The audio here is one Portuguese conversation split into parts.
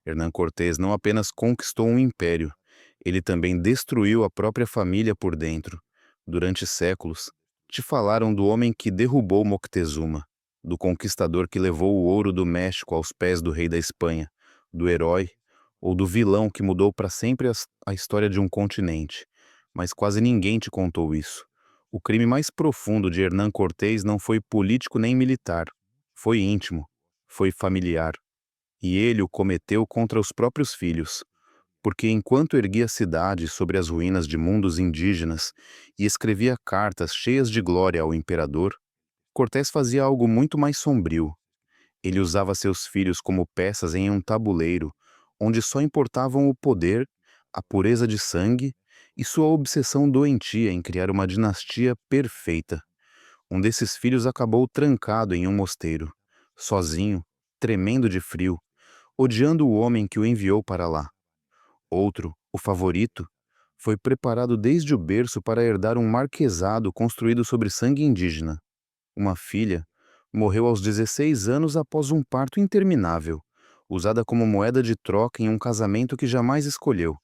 Hernán Cortés não apenas conquistou um império, ele também destruiu a própria família por dentro. Durante séculos, te falaram do homem que derrubou Moctezuma, do conquistador que levou o ouro do México aos pés do rei da Espanha, do herói ou do vilão que mudou para sempre a história de um continente. Mas quase ninguém te contou isso. O crime mais profundo de Hernán Cortés não foi político nem militar. Foi íntimo, foi familiar. E ele o cometeu contra os próprios filhos, porque enquanto erguia cidades sobre as ruínas de mundos indígenas e escrevia cartas cheias de glória ao imperador, Cortés fazia algo muito mais sombrio. Ele usava seus filhos como peças em um tabuleiro, onde só importavam o poder, a pureza de sangue e sua obsessão doentia em criar uma dinastia perfeita. Um desses filhos acabou trancado em um mosteiro, sozinho, tremendo de frio, odiando o homem que o enviou para lá. Outro, o favorito, foi preparado desde o berço para herdar um marquesado construído sobre sangue indígena. Uma filha morreu aos 16 anos após um parto interminável, usada como moeda de troca em um casamento que jamais escolheu.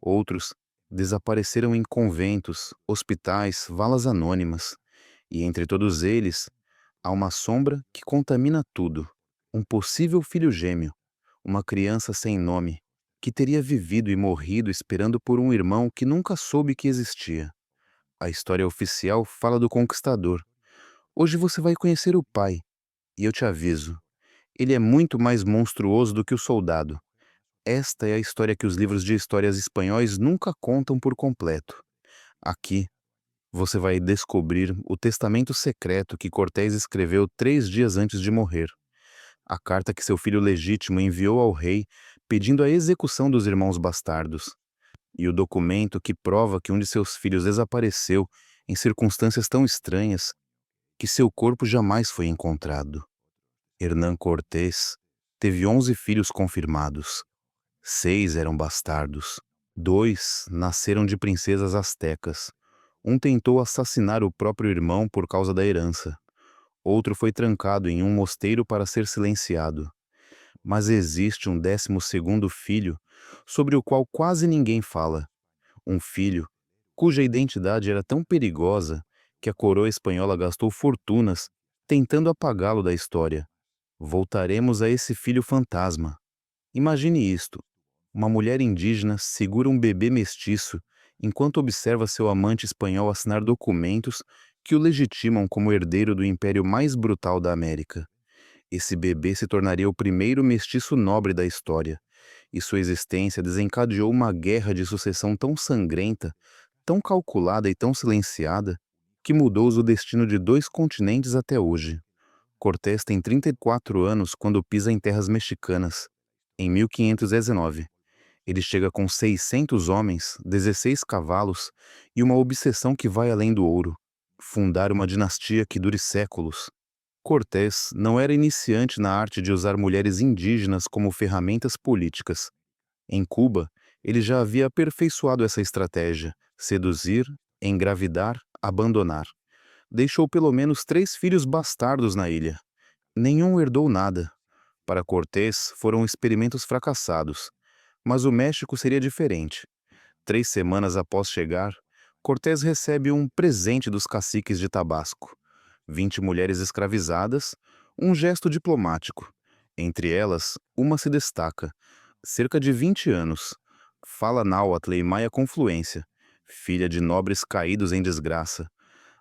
Outros desapareceram em conventos, hospitais, valas anônimas. E entre todos eles, há uma sombra que contamina tudo. Um possível filho gêmeo, uma criança sem nome, que teria vivido e morrido esperando por um irmão que nunca soube que existia. A história oficial fala do conquistador. Hoje você vai conhecer o pai, e eu te aviso, ele é muito mais monstruoso do que o soldado. Esta é a história que os livros de histórias espanhóis nunca contam por completo. Aqui, você vai descobrir o testamento secreto que Cortés escreveu 3 dias antes de morrer. A carta que seu filho legítimo enviou ao rei pedindo a execução dos irmãos bastardos. E o documento que prova que um de seus filhos desapareceu em circunstâncias tão estranhas que seu corpo jamais foi encontrado. Hernán Cortés teve 11 filhos confirmados. 6 eram bastardos. 2 nasceram de princesas astecas. Um tentou assassinar o próprio irmão por causa da herança. Outro foi trancado em um mosteiro para ser silenciado. Mas existe um 12º filho sobre o qual quase ninguém fala. Um filho cuja identidade era tão perigosa que a coroa espanhola gastou fortunas tentando apagá-lo da história. Voltaremos a esse filho fantasma. Imagine isto: uma mulher indígena segura um bebê mestiço enquanto observa seu amante espanhol assinar documentos que o legitimam como herdeiro do império mais brutal da América. Esse bebê se tornaria o primeiro mestiço nobre da história, e sua existência desencadeou uma guerra de sucessão tão sangrenta, tão calculada e tão silenciada, que mudou o destino de 2 continentes até hoje. Cortés tem 34 anos quando pisa em terras mexicanas, em 1519. Ele chega com 600 homens, 16 cavalos e uma obsessão que vai além do ouro: fundar uma dinastia que dure séculos. Cortés não era iniciante na arte de usar mulheres indígenas como ferramentas políticas. Em Cuba, ele já havia aperfeiçoado essa estratégia: seduzir, engravidar, abandonar. Deixou pelo menos 3 filhos bastardos na ilha. Nenhum herdou nada. Para Cortés, foram experimentos fracassados. Mas o México seria diferente. 3 semanas após chegar, Cortés recebe um presente dos caciques de Tabasco: 20 mulheres escravizadas, um gesto diplomático. Entre elas, uma se destaca: cerca de 20 anos, fala náhuatl e maia com fluência, filha de nobres caídos em desgraça.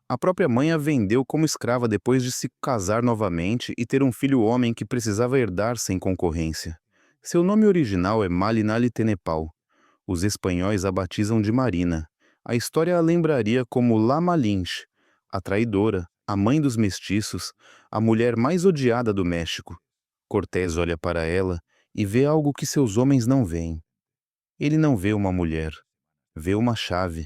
A própria mãe a vendeu como escrava depois de se casar novamente e ter um filho homem que precisava herdar sem concorrência. Seu nome original é Malinali Tenepal. Os espanhóis a batizam de Marina. A história a lembraria como La Malinche, a traidora, a mãe dos mestiços, a mulher mais odiada do México. Cortés olha para ela e vê algo que seus homens não veem. Ele não vê uma mulher, vê uma chave.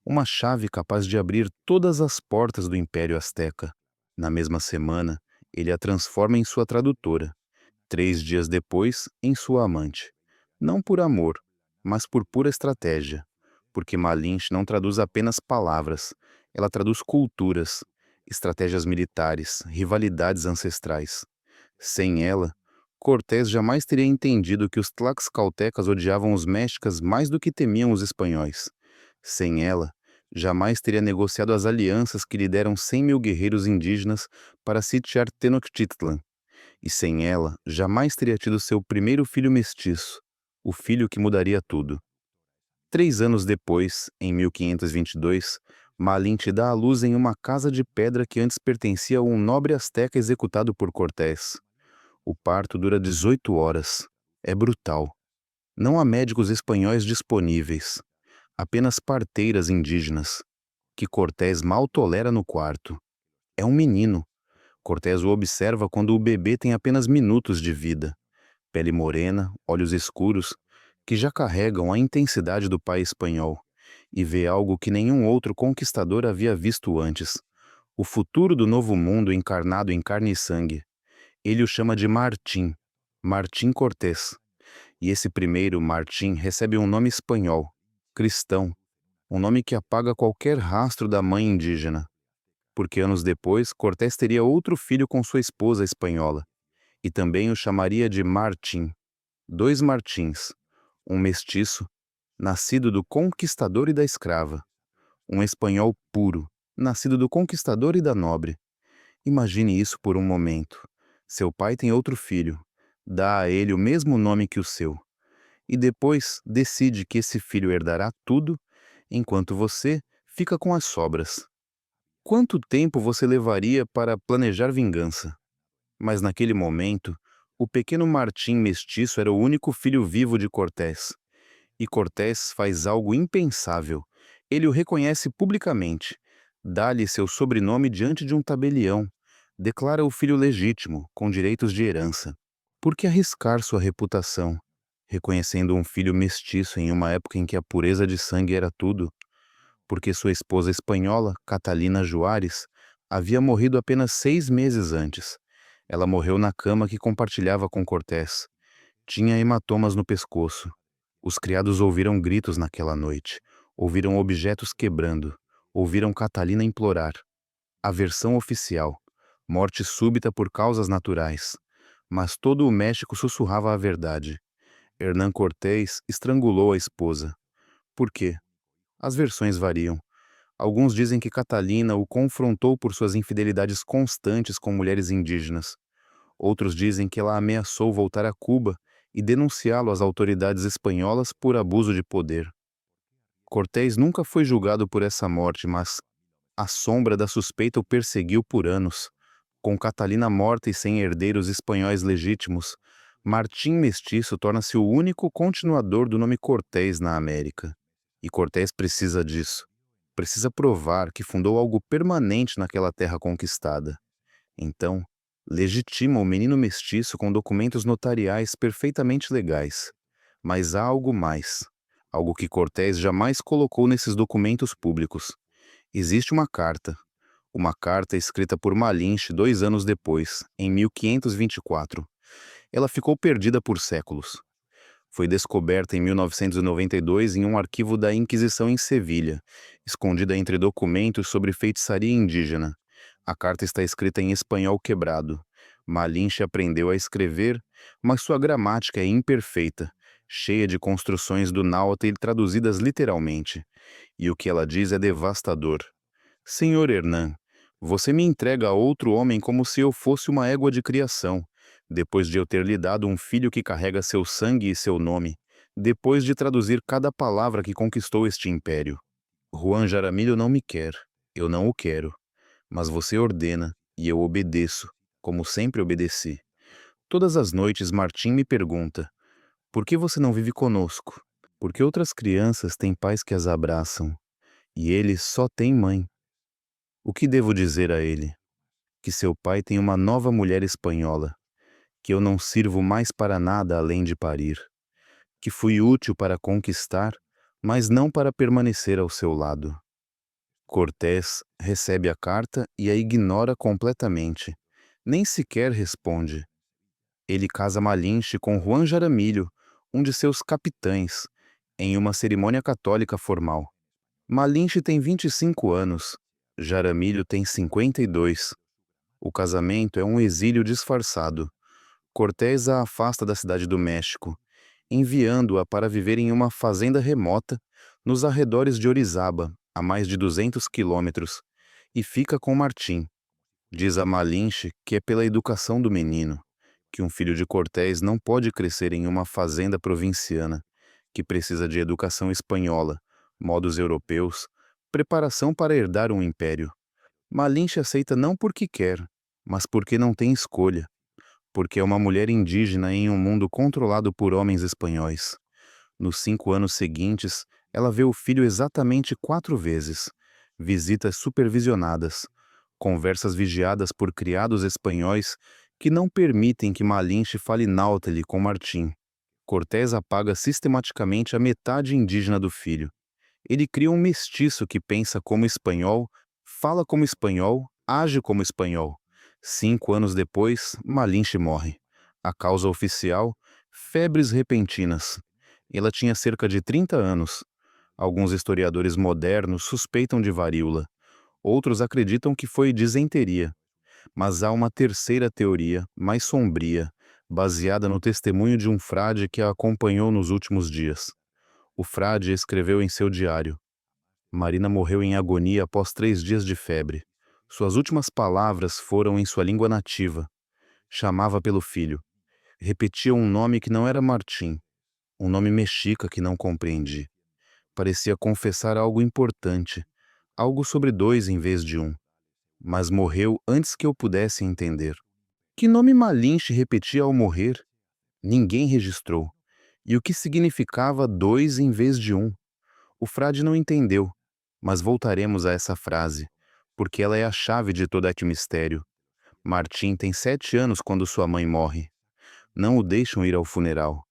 Uma chave capaz de abrir todas as portas do Império Azteca. Na mesma semana, ele a transforma em sua tradutora. 3 dias depois, em sua amante. Não por amor, mas por pura estratégia. Porque Malinche não traduz apenas palavras, ela traduz culturas, estratégias militares, rivalidades ancestrais. Sem ela, Cortés jamais teria entendido que os tlaxcaltecas odiavam os mexicas mais do que temiam os espanhóis. Sem ela, jamais teria negociado as alianças que lhe deram 100.000 guerreiros indígenas para sitiar Tenochtitlan. E sem ela, jamais teria tido seu primeiro filho mestiço, o filho que mudaria tudo. 3 anos depois, em 1522, Malinche dá à luz em uma casa de pedra que antes pertencia a um nobre asteca executado por Cortés. O parto dura 18 horas. É brutal. Não há médicos espanhóis disponíveis, apenas parteiras indígenas, que Cortés mal tolera no quarto. É um menino. Cortés o observa quando o bebê tem apenas minutos de vida. Pele morena, olhos escuros, que já carregam a intensidade do pai espanhol, e vê algo que nenhum outro conquistador havia visto antes: o futuro do novo mundo encarnado em carne e sangue. Ele o chama de Martim, Martim Cortés. E esse primeiro, Martim, recebe um nome espanhol, cristão, um nome que apaga qualquer rastro da mãe indígena. Porque anos depois, Cortés teria outro filho com sua esposa espanhola, e também o chamaria de Martim. 2 Martins, um mestiço, nascido do conquistador e da escrava. Um espanhol puro, nascido do conquistador e da nobre. Imagine isso por um momento. Seu pai tem outro filho, dá a ele o mesmo nome que o seu, e depois decide que esse filho herdará tudo, enquanto você fica com as sobras. Quanto tempo você levaria para planejar vingança? Mas naquele momento, o pequeno Martim mestiço era o único filho vivo de Cortés. E Cortés faz algo impensável. Ele o reconhece publicamente, dá-lhe seu sobrenome diante de um tabelião, declara o filho legítimo, com direitos de herança. Por que arriscar sua reputação, reconhecendo um filho mestiço em uma época em que a pureza de sangue era tudo? Porque sua esposa espanhola, Catalina Juárez, havia morrido apenas 6 meses antes. Ela morreu na cama que compartilhava com Cortés. Tinha hematomas no pescoço. Os criados ouviram gritos naquela noite, ouviram objetos quebrando, ouviram Catalina implorar. A versão oficial: morte súbita por causas naturais. Mas todo o México sussurrava a verdade. Hernán Cortés estrangulou a esposa. Por quê? As versões variam. Alguns dizem que Catalina o confrontou por suas infidelidades constantes com mulheres indígenas. Outros dizem que ela ameaçou voltar a Cuba e denunciá-lo às autoridades espanholas por abuso de poder. Cortés nunca foi julgado por essa morte, mas a sombra da suspeita o perseguiu por anos. Com Catalina morta e sem herdeiros espanhóis legítimos, Martim Mestiço torna-se o único continuador do nome Cortés na América. E Cortés precisa disso. Precisa provar que fundou algo permanente naquela terra conquistada. Então, legitima o menino mestiço com documentos notariais perfeitamente legais. Mas há algo mais. Algo que Cortés jamais colocou nesses documentos públicos. Existe uma carta. Uma carta escrita por Malinche 2 anos depois, em 1524. Ela ficou perdida por séculos. Foi descoberta em 1992 em um arquivo da Inquisição em Sevilha, escondida entre documentos sobre feitiçaria indígena. A carta está escrita em espanhol quebrado. Malinche aprendeu a escrever, mas sua gramática é imperfeita, cheia de construções do náhuatl traduzidas literalmente. E o que ela diz é devastador. Senhor Hernán, você me entrega a outro homem como se eu fosse uma égua de criação, depois de eu ter lhe dado um filho que carrega seu sangue e seu nome, depois de traduzir cada palavra que conquistou este império. Juan Jaramillo não me quer, eu não o quero, mas você ordena e eu obedeço, como sempre obedeci. Todas as noites Martim me pergunta: por que você não vive conosco? Porque outras crianças têm pais que as abraçam, e ele só tem mãe. O que devo dizer a ele? Que seu pai tem uma nova mulher espanhola, que eu não sirvo mais para nada além de parir, que fui útil para conquistar, mas não para permanecer ao seu lado. Cortés recebe a carta e a ignora completamente. Nem sequer responde. Ele casa Malinche com Juan Jaramillo, um de seus capitães, em uma cerimônia católica formal. Malinche tem 25 anos, Jaramillo tem 52. O casamento é um exílio disfarçado. Cortés a afasta da cidade do México, enviando-a para viver em uma fazenda remota nos arredores de Orizaba, a mais de 200 quilômetros, e fica com Martim. Diz a Malinche que é pela educação do menino, que um filho de Cortés não pode crescer em uma fazenda provinciana, que precisa de educação espanhola, modos europeus, preparação para herdar um império. Malinche aceita não porque quer, mas porque não tem escolha, porque é uma mulher indígena em um mundo controlado por homens espanhóis. Nos 5 anos seguintes, ela vê o filho exatamente 4 vezes, visitas supervisionadas, conversas vigiadas por criados espanhóis que não permitem que Malinche fale náutile com Martim. Cortés apaga sistematicamente a metade indígena do filho. Ele cria um mestiço que pensa como espanhol, fala como espanhol, age como espanhol. 5 anos depois, Malinche morre. A causa oficial: febres repentinas. Ela tinha cerca de 30 anos. Alguns historiadores modernos suspeitam de varíola. Outros acreditam que foi disenteria. Mas há uma terceira teoria, mais sombria, baseada no testemunho de um frade que a acompanhou nos últimos dias. O frade escreveu em seu diário: Marina morreu em agonia após 3 dias de febre. Suas últimas palavras foram em sua língua nativa. Chamava pelo filho. Repetia um nome que não era Martim, um nome mexica que não compreendi. Parecia confessar algo importante, algo sobre dois em vez de um. Mas morreu antes que eu pudesse entender. Que nome Malinche repetia ao morrer? Ninguém registrou. E o que significava dois em vez de um? O frade não entendeu, mas voltaremos a essa frase, porque ela é a chave de todo este mistério. Martim tem 7 anos quando sua mãe morre. Não o deixam ir ao funeral.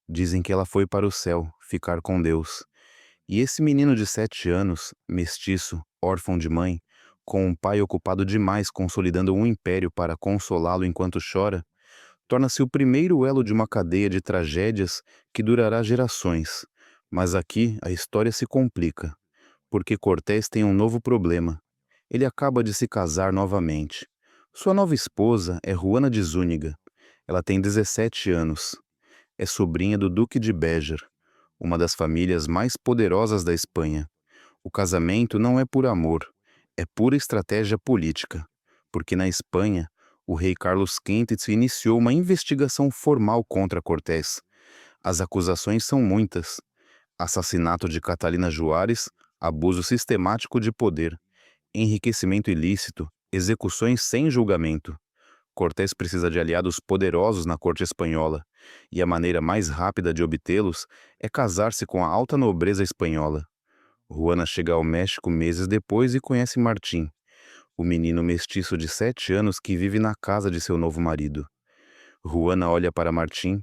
Dizem que ela foi para o céu, ficar com Deus. E esse menino de 7 anos, mestiço, órfão de mãe, com um pai ocupado demais consolidando um império para consolá-lo enquanto chora, torna-se o primeiro elo de uma cadeia de tragédias que durará gerações. Mas aqui a história se complica, porque Cortés tem um novo problema. Ele acaba de se casar novamente. Sua nova esposa é Juana de Zúñiga. Ela tem 17 anos. É sobrinha do Duque de Béjar, uma das famílias mais poderosas da Espanha. O casamento não é por amor, é pura estratégia política, porque na Espanha, o rei Carlos V iniciou uma investigação formal contra Cortés. As acusações são muitas: assassinato de Catalina Juárez, abuso sistemático de poder, enriquecimento ilícito, execuções sem julgamento. Cortés precisa de aliados poderosos na corte espanhola, e a maneira mais rápida de obtê-los é casar-se com a alta nobreza espanhola. Juana chega ao México meses depois e conhece Martim, o menino mestiço de 7 anos que vive na casa de seu novo marido. Juana olha para Martim.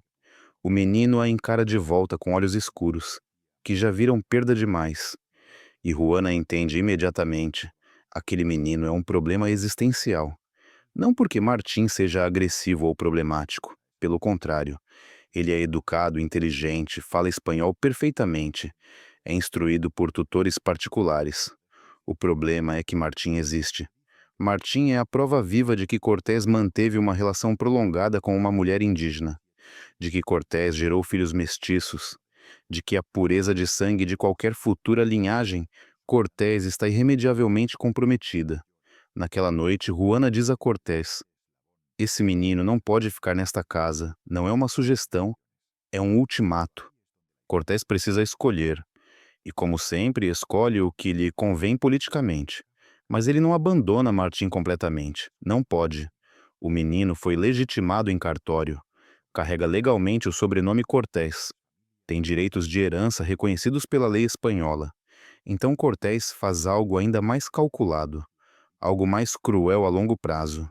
O menino a encara de volta com olhos escuros, que já viram perda demais. E Juana entende imediatamente: aquele menino é um problema existencial. Não porque Martim seja agressivo ou problemático. Pelo contrário, ele é educado, inteligente, fala espanhol perfeitamente, é instruído por tutores particulares. O problema é que Martim existe. Martim é a prova viva de que Cortés manteve uma relação prolongada com uma mulher indígena, de que Cortés gerou filhos mestiços, de que a pureza de sangue de qualquer futura linhagem, Cortés está irremediavelmente comprometida. Naquela noite, Juana diz a Cortés: esse menino não pode ficar nesta casa, não é uma sugestão, é um ultimato. Cortés precisa escolher, e como sempre, escolhe o que lhe convém politicamente. Mas ele não abandona Martim completamente, não pode. O menino foi legitimado em cartório, carrega legalmente o sobrenome Cortés, tem direitos de herança reconhecidos pela lei espanhola. Então Cortés faz algo ainda mais calculado, algo mais cruel a longo prazo.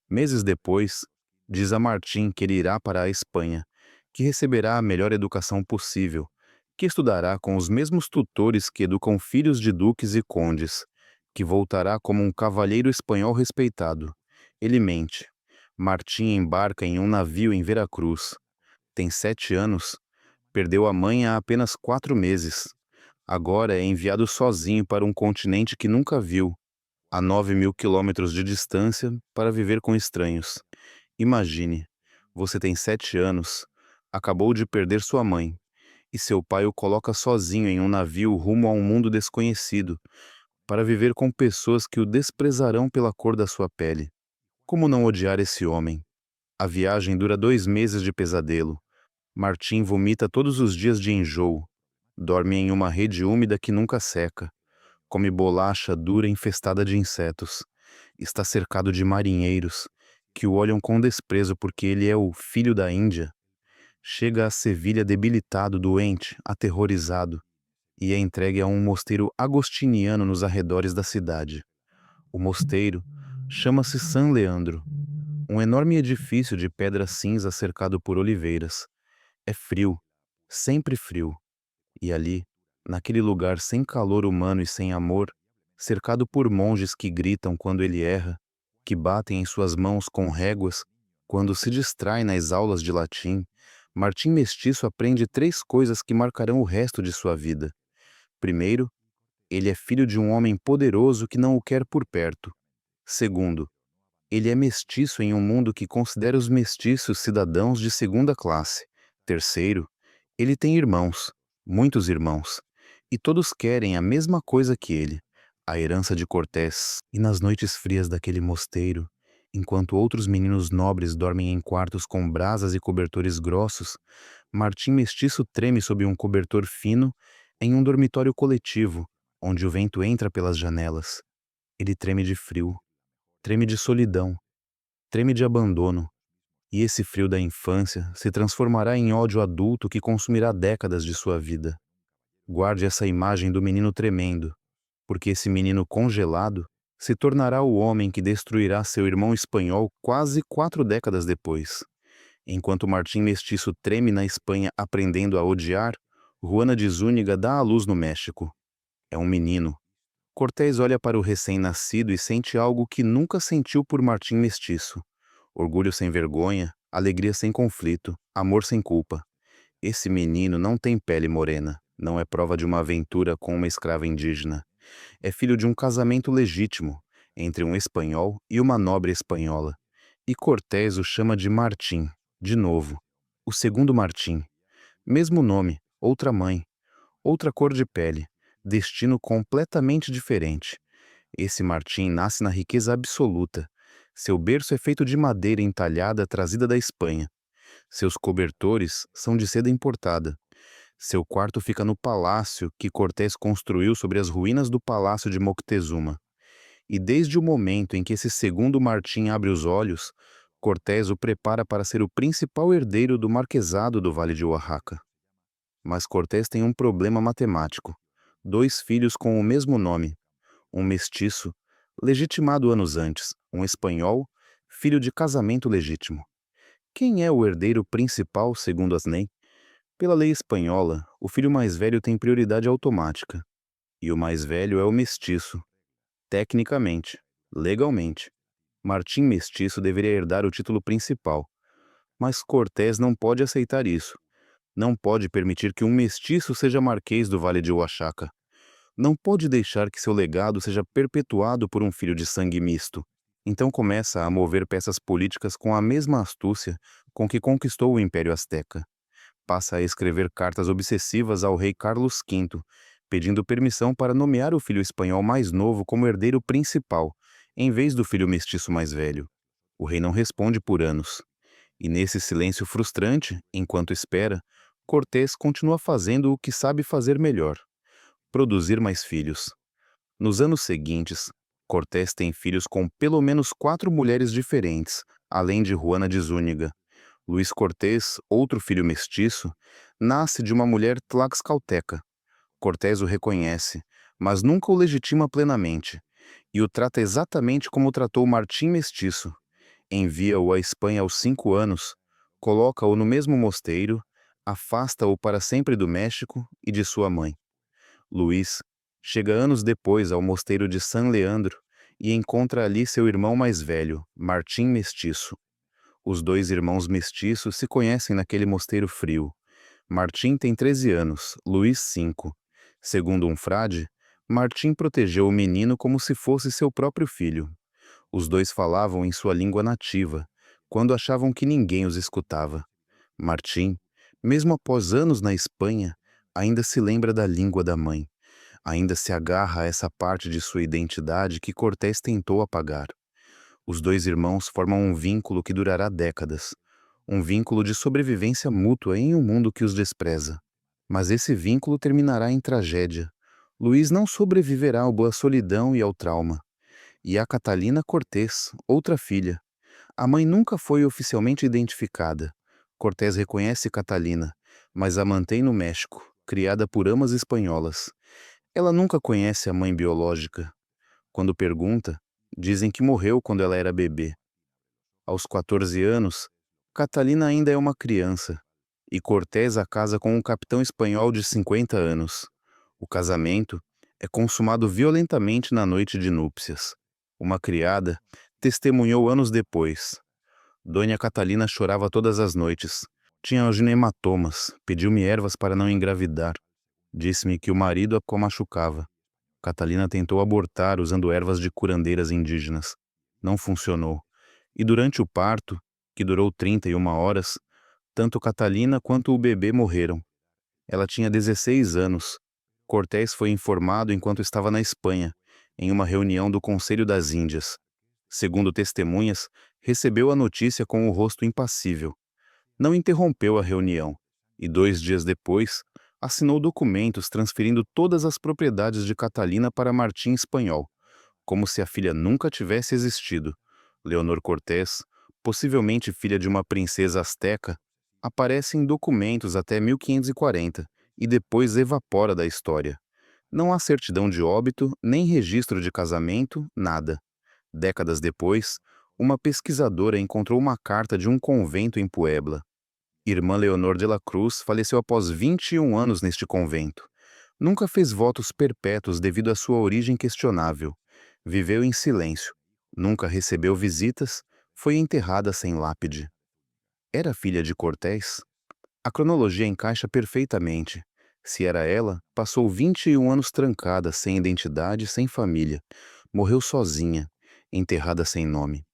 Meses depois, diz a Martim que ele irá para a Espanha, que receberá a melhor educação possível, que estudará com os mesmos tutores que educam filhos de duques e condes, que voltará como um cavalheiro espanhol respeitado. Ele mente. Martim embarca em um navio em Veracruz. Tem 7 anos. Perdeu a mãe há apenas 4 meses. Agora é enviado sozinho para um continente que nunca viu, a 9.000 quilômetros de distância, para viver com estranhos. Imagine, Você tem 7 anos, acabou de perder sua mãe, e seu pai o coloca sozinho em um navio rumo a um mundo desconhecido, para viver com pessoas que o desprezarão pela cor da sua pele. Como não odiar esse homem? A viagem dura 2 meses de pesadelo. Martim vomita todos os dias de enjoo, dorme em uma rede úmida que nunca seca, come bolacha dura infestada de insetos, está cercado de marinheiros que o olham com desprezo porque ele é o filho da Índia. Chega a Sevilha debilitado, doente, aterrorizado, e é entregue a um mosteiro agostiniano nos arredores da cidade. O mosteiro chama-se San Leandro, um enorme edifício de pedra cinza cercado por oliveiras. É frio, sempre frio, e ali, naquele lugar sem calor humano e sem amor, cercado por monges que gritam quando ele erra, que batem em suas mãos com réguas, quando se distrai nas aulas de latim, Martim Mestiço aprende 3 coisas que marcarão o resto de sua vida. Primeiro, ele é filho de um homem poderoso que não o quer por perto. Segundo, ele é mestiço em um mundo que considera os mestiços cidadãos de segunda classe. Terceiro, ele tem irmãos, muitos irmãos, e todos querem a mesma coisa que ele, a herança de Cortés. E nas noites frias daquele mosteiro, enquanto outros meninos nobres dormem em quartos com brasas e cobertores grossos, Martim Mestiço treme sob um cobertor fino em um dormitório coletivo, onde o vento entra pelas janelas. Ele treme de frio, treme de solidão, treme de abandono, e esse frio da infância se transformará em ódio adulto que consumirá décadas de sua vida. Guarde essa imagem do menino tremendo, porque esse menino congelado se tornará o homem que destruirá seu irmão espanhol quase 4 décadas depois. Enquanto Martim Mestiço treme na Espanha aprendendo a odiar, Juana de Zúñiga dá à luz no México. É um menino. Cortés olha para o recém-nascido e sente algo que nunca sentiu por Martim Mestiço. Orgulho sem vergonha, alegria sem conflito, amor sem culpa. Esse menino não tem pele morena, não é prova de uma aventura com uma escrava indígena. É filho de um casamento legítimo, entre um espanhol e uma nobre espanhola. E Cortés o chama de Martim, de novo. O segundo Martim. Mesmo nome, outra mãe, outra cor de pele, destino completamente diferente. Esse Martim nasce na riqueza absoluta. Seu berço é feito de madeira entalhada trazida da Espanha. Seus cobertores são de seda importada. Seu quarto fica no palácio que Cortés construiu sobre as ruínas do palácio de Moctezuma. E desde o momento em que esse segundo Martim abre os olhos, Cortés o prepara para ser o principal herdeiro do marquesado do Vale de Oaxaca. Mas Cortés tem um problema matemático. 2 filhos com o mesmo nome. Um mestiço, legitimado anos antes, um espanhol, filho de casamento legítimo. Quem é o herdeiro principal segundo as leis? Pela lei espanhola, o filho mais velho tem prioridade automática, e o mais velho é o mestiço. Tecnicamente, legalmente, Martim Mestiço deveria herdar o título principal, mas Cortés não pode aceitar isso. Não pode permitir que um mestiço seja marquês do Vale de Oaxaca. Não pode deixar que seu legado seja perpetuado por um filho de sangue misto. Então começa a mover peças políticas com a mesma astúcia com que conquistou o Império Azteca. Passa a escrever cartas obsessivas ao rei Carlos V, pedindo permissão para nomear o filho espanhol mais novo como herdeiro principal, em vez do filho mestiço mais velho. O rei não responde por anos. E nesse silêncio frustrante, enquanto espera, Cortés continua fazendo o que sabe fazer melhor: produzir mais filhos. Nos anos seguintes, Cortés tem filhos com pelo menos 4 mulheres diferentes, além de Juana de Zúñiga. Luís Cortés, outro filho mestiço, nasce de uma mulher tlaxcalteca. Cortés o reconhece, mas nunca o legitima plenamente, e o trata exatamente como tratou Martim Mestiço. Envia-o à Espanha aos 5 anos, coloca-o no mesmo mosteiro, afasta-o para sempre do México e de sua mãe. Luís chega anos depois ao mosteiro de San Leandro e encontra ali seu irmão mais velho, Martim Mestiço. Os 2 irmãos mestiços se conhecem naquele mosteiro frio. Martim tem 13 anos, Luís 5. Segundo um frade, Martim protegeu o menino como se fosse seu próprio filho. Os dois falavam em sua língua nativa, quando achavam que ninguém os escutava. Martim, mesmo após anos na Espanha, ainda se lembra da língua da mãe, ainda se agarra a essa parte de sua identidade que Cortés tentou apagar. Os dois irmãos formam um vínculo que durará décadas, um vínculo de sobrevivência mútua em um mundo que os despreza. Mas esse vínculo terminará em tragédia. Luís não sobreviverá à solidão e ao trauma. E a Catalina Cortés, outra filha. A mãe nunca foi oficialmente identificada. Cortés reconhece Catalina, mas a mantém no México, criada por amas espanholas. Ela nunca conhece a mãe biológica. Quando pergunta, dizem que morreu quando ela era bebê. Aos 14 anos, Catalina ainda é uma criança, e Cortés a casa com um capitão espanhol de 50 anos. O casamento é consumado violentamente na noite de núpcias. Uma criada testemunhou anos depois. Dona Catalina chorava todas as noites. Tinha alginematomas, pediu-me ervas para não engravidar. Disse-me que o marido a machucava. Catalina tentou abortar usando ervas de curandeiras indígenas. Não funcionou. E durante o parto, que durou 31 horas, tanto Catalina quanto o bebê morreram. Ela tinha 16 anos. Cortés foi informado enquanto estava na Espanha, em uma reunião do Conselho das Índias. Segundo testemunhas, recebeu a notícia com o rosto impassível. Não interrompeu a reunião e 2 dias depois assinou documentos transferindo todas as propriedades de Catalina para Martim Espanhol, como se a filha nunca tivesse existido. Leonor Cortés, possivelmente filha de uma princesa asteca, aparece em documentos até 1540 e depois evapora da história. Não há certidão de óbito, nem registro de casamento, nada. Décadas depois, uma pesquisadora encontrou uma carta de um convento em Puebla. Irmã Leonor de la Cruz faleceu após 21 anos neste convento. Nunca fez votos perpétuos devido à sua origem questionável. Viveu em silêncio. Nunca recebeu visitas. Foi enterrada sem lápide. Era filha de Cortés? A cronologia encaixa perfeitamente. Se era ela, passou 21 anos trancada, sem identidade, sem família. Morreu sozinha, enterrada sem nome.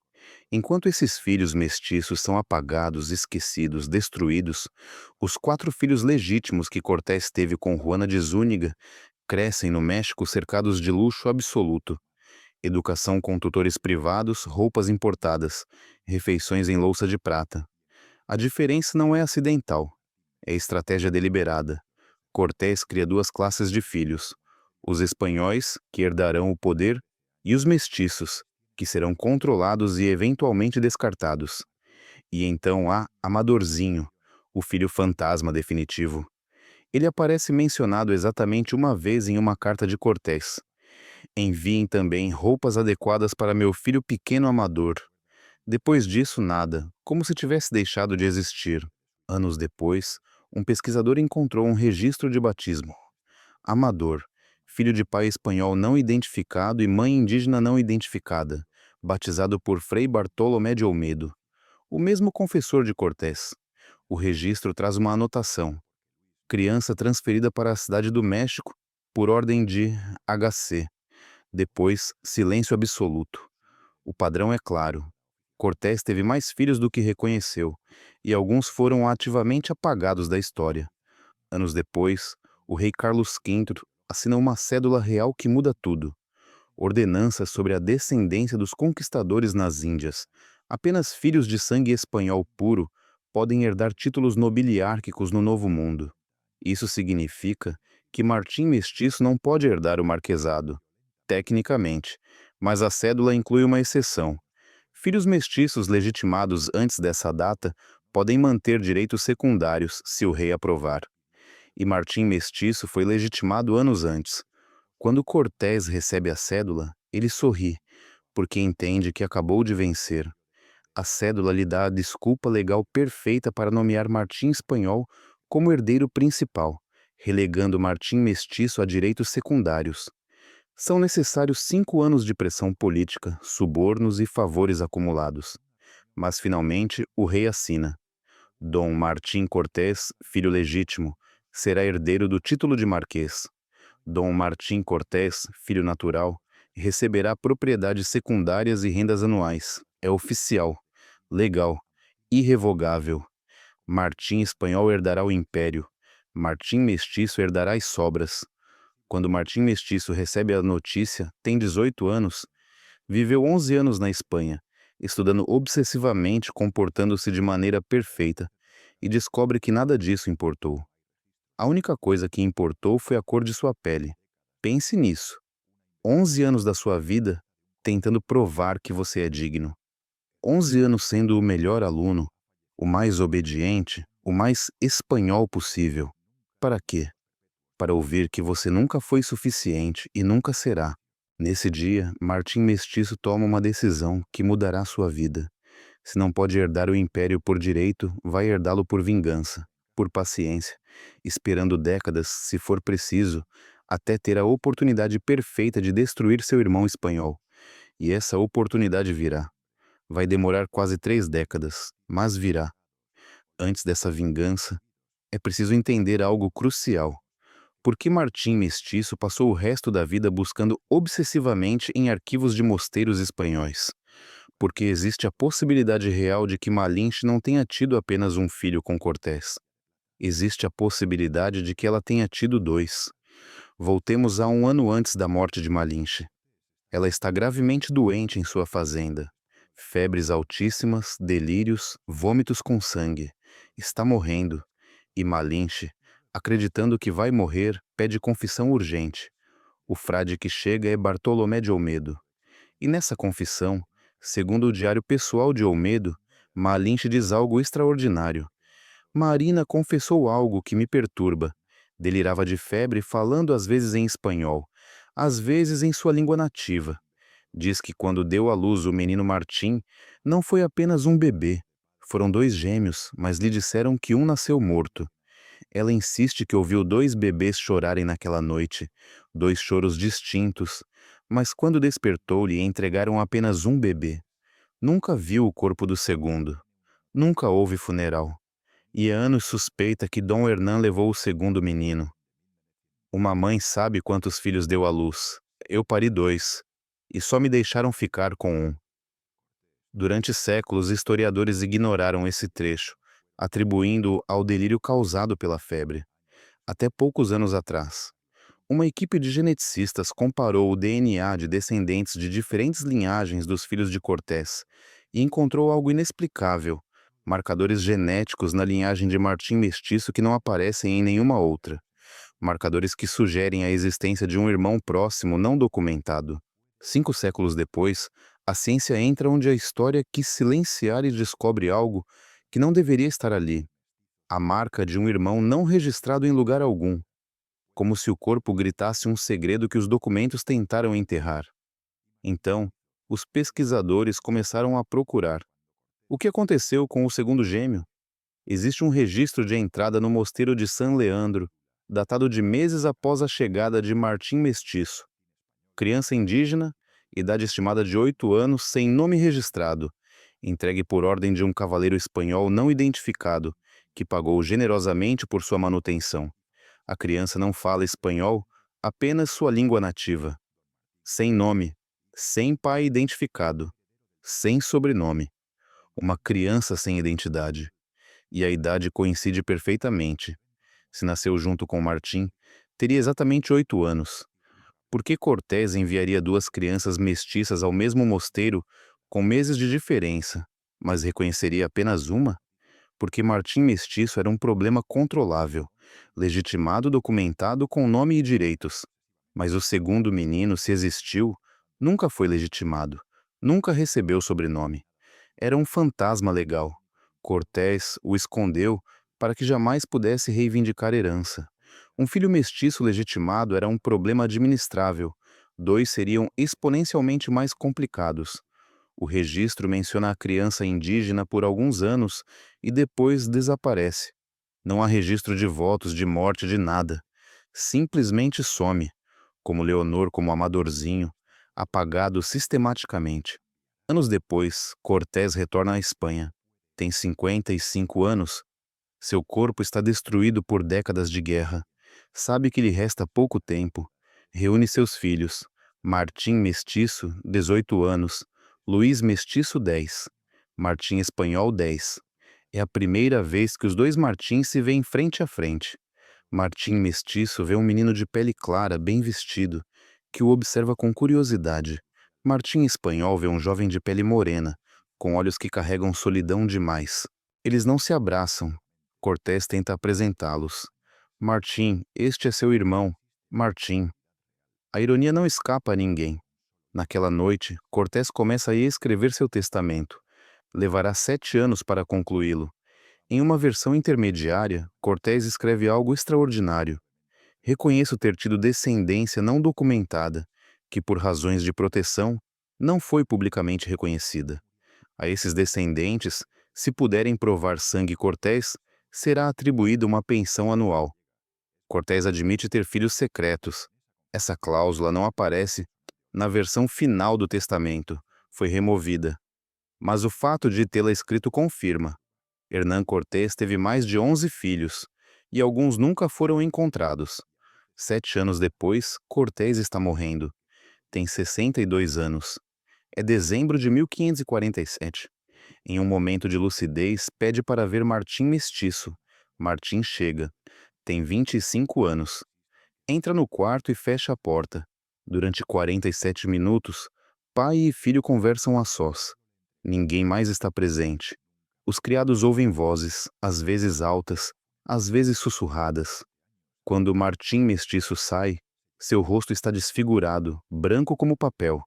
Enquanto esses filhos mestiços são apagados, esquecidos, destruídos, os 4 filhos legítimos que Cortés teve com Juana de Zúñiga crescem no México cercados de luxo absoluto. Educação com tutores privados, roupas importadas, refeições em louça de prata. A diferença não é acidental, é estratégia deliberada. Cortés cria 2 classes de filhos: os espanhóis, que herdarão o poder, e os mestiços, que serão controlados e eventualmente descartados. E então há Amadorzinho, o filho fantasma definitivo. Ele aparece mencionado exatamente uma vez em uma carta de Cortés. Enviem também roupas adequadas para meu filho pequeno Amador. Depois disso, nada, como se tivesse deixado de existir. Anos depois, um pesquisador encontrou um registro de batismo. Amador, filho de pai espanhol não identificado e mãe indígena não identificada, batizado por Frei Bartolomé de Olmedo, o mesmo confessor de Cortés. O registro traz uma anotação: criança transferida para a cidade do México por ordem de HC. Depois, silêncio absoluto. O padrão é claro. Cortés teve mais filhos do que reconheceu, e alguns foram ativamente apagados da história. Anos depois, o rei Carlos V assina uma cédula real que muda tudo. Ordenança sobre a descendência dos conquistadores nas Índias. Apenas filhos de sangue espanhol puro podem herdar títulos nobiliárquicos no Novo Mundo. Isso significa que Martim Mestiço não pode herdar o marquesado, tecnicamente, mas a cédula inclui uma exceção. Filhos mestiços legitimados antes dessa data podem manter direitos secundários se o rei aprovar. E Martim Mestiço foi legitimado anos antes. Quando Cortés recebe a cédula, ele sorri, porque entende que acabou de vencer. A cédula lhe dá a desculpa legal perfeita para nomear Martim Espanhol como herdeiro principal, relegando Martim Mestiço a direitos secundários. São necessários 5 anos de pressão política, subornos e favores acumulados. Mas finalmente o rei assina. Dom Martim Cortés, filho legítimo, será herdeiro do título de marquês. Dom Martim Cortés, filho natural, receberá propriedades secundárias e rendas anuais. É oficial. Legal. Irrevogável. Martim espanhol herdará o império. Martim mestiço herdará as sobras. Quando Martim mestiço recebe a notícia, tem 18 anos, viveu 11 anos na Espanha, estudando obsessivamente, comportando-se de maneira perfeita, e descobre que nada disso importou. A única coisa que importou foi a cor de sua pele. Pense nisso. 11 anos da sua vida tentando provar que você é digno. 11 anos sendo o melhor aluno, o mais obediente, o mais espanhol possível. Para quê? Para ouvir que você nunca foi suficiente e nunca será. Nesse dia, Martim Mestiço toma uma decisão que mudará sua vida. Se não pode herdar o império por direito, vai herdá-lo por vingança, por paciência, esperando décadas, se for preciso, até ter a oportunidade perfeita de destruir seu irmão espanhol. E essa oportunidade virá. Vai demorar quase 3 décadas, mas virá. Antes dessa vingança, é preciso entender algo crucial. Por que Martim Mestiço passou o resto da vida buscando obsessivamente em arquivos de mosteiros espanhóis? Porque existe a possibilidade real de que Malinche não tenha tido apenas um filho com Cortés. Existe a possibilidade de que ela tenha tido dois. Voltemos a um ano antes da morte de Malinche. Ela está gravemente doente em sua fazenda. Febres altíssimas, delírios, vômitos com sangue. Está morrendo. E Malinche, acreditando que vai morrer, pede confissão urgente. O frade que chega é Bartolomé de Olmedo. E nessa confissão, segundo o diário pessoal de Olmedo, Malinche diz algo extraordinário. Marina confessou algo que me perturba. Delirava de febre, falando às vezes em espanhol, às vezes em sua língua nativa. Diz que quando deu à luz o menino Martim, não foi apenas um bebê. Foram 2 gêmeos, mas lhe disseram que um nasceu morto. Ela insiste que ouviu 2 bebês chorarem naquela noite, 2 choros distintos, mas quando despertou lhe entregaram apenas um bebê. Nunca viu o corpo do segundo. Nunca houve funeral. E há anos suspeita que Dom Hernán levou o segundo menino. Uma mãe sabe quantos filhos deu à luz. Eu pari 2, e só me deixaram ficar com um. Durante séculos, historiadores ignoraram esse trecho, atribuindo-o ao delírio causado pela febre. Até poucos anos atrás, uma equipe de geneticistas comparou o DNA de descendentes de diferentes linhagens dos filhos de Cortés e encontrou algo inexplicável, marcadores genéticos na linhagem de Martim Mestiço que não aparecem em nenhuma outra, marcadores que sugerem a existência de um irmão próximo não documentado. 5 séculos depois, a ciência entra onde a história quis silenciar e descobre algo que não deveria estar ali: a marca de um irmão não registrado em lugar algum, como se o corpo gritasse um segredo que os documentos tentaram enterrar. Então, os pesquisadores começaram a procurar. O que aconteceu com o segundo gêmeo? Existe um registro de entrada no mosteiro de San Leandro, datado de meses após a chegada de Martim Mestiço. Criança indígena, idade estimada de 8 anos, sem nome registrado, entregue por ordem de um cavaleiro espanhol não identificado, que pagou generosamente por sua manutenção. A criança não fala espanhol, apenas sua língua nativa. Sem nome, sem pai identificado, sem sobrenome. Uma criança sem identidade. E a idade coincide perfeitamente. Se nasceu junto com Martim, teria exatamente 8 anos. Por que Cortés enviaria 2 crianças mestiças ao mesmo mosteiro, com meses de diferença, mas reconheceria apenas uma? Porque Martim Mestiço era um problema controlável, legitimado, documentado com nome e direitos. Mas o segundo menino, se existiu, nunca foi legitimado, nunca recebeu sobrenome. Era um fantasma legal. Cortés o escondeu para que jamais pudesse reivindicar herança. Um filho mestiço legitimado era um problema administrável. 2 seriam exponencialmente mais complicados. O registro menciona a criança indígena por alguns anos e depois desaparece. Não há registro de votos, de morte, de nada. Simplesmente some, como Leonor, como Amadorzinho, apagado sistematicamente. Anos depois, Cortés retorna à Espanha. Tem 55 anos. Seu corpo está destruído por décadas de guerra. Sabe que lhe resta pouco tempo. Reúne seus filhos. Martim Mestiço, 18 anos. Luís Mestiço, 10. Martim Espanhol 10. É a primeira vez que os dois Martins se veem frente a frente. Martim Mestiço vê um menino de pele clara, bem vestido, que o observa com curiosidade. Martim Espanhol vê um jovem de pele morena, com olhos que carregam solidão demais. Eles não se abraçam. Cortés tenta apresentá-los. Martim, este é seu irmão. Martim. A ironia não escapa a ninguém. Naquela noite, Cortés começa a escrever seu testamento. Levará 7 anos para concluí-lo. Em uma versão intermediária, Cortés escreve algo extraordinário. Reconheço ter tido descendência não documentada, que por razões de proteção, não foi publicamente reconhecida. A esses descendentes, se puderem provar sangue Cortés, será atribuída uma pensão anual. Cortés admite ter filhos secretos. Essa cláusula não aparece na versão final do testamento, foi removida. Mas o fato de tê-la escrito confirma. Hernán Cortés teve mais de 11 filhos, e alguns nunca foram encontrados. 7 anos depois, Cortés está morrendo. Tem 62 anos. É dezembro de 1547. Em um momento de lucidez, pede para ver Martim Mestiço. Martim chega. Tem 25 anos. Entra no quarto e fecha a porta. Durante 47 minutos, pai e filho conversam a sós. Ninguém mais está presente. Os criados ouvem vozes, às vezes altas, às vezes sussurradas. Quando Martim Mestiço sai, seu rosto está desfigurado, branco como papel.